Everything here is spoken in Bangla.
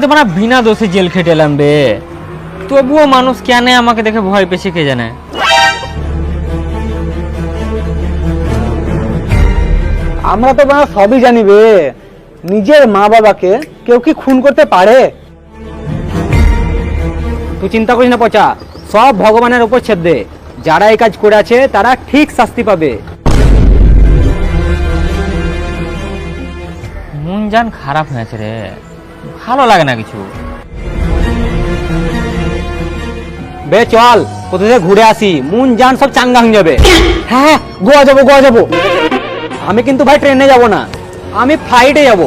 তো মানে বিনা দোষে জেল খেটে এলাম বে, তবুও মানুষ কেন আমাকে দেখে ভয় পেয়েছে কে জানে। আমরা তো বাবা সবই জানি বে, নিজের মা বাবাকে কেউ কি খুন করতে পারে? তুই চিন্তা করিস না পচা, সব ভগবানের উপর ছেড়ে দে। যারা এই কাজ করে আছে তারা ঠিক শাস্তি পাবে। মন জান খারাপ হয়েছে রে, ভালো লাগে না কিছু। বে চল, কোথা থেকে ঘুরে আসি, মন জান সব চাঙ্গা হয়ে যাবে। হ্যাঁ গোয়া যাবো গোয়া যাবো। আমি কিন্তু ভাই ট্রেনে যাব না, আমি ফ্লাইটে যাব।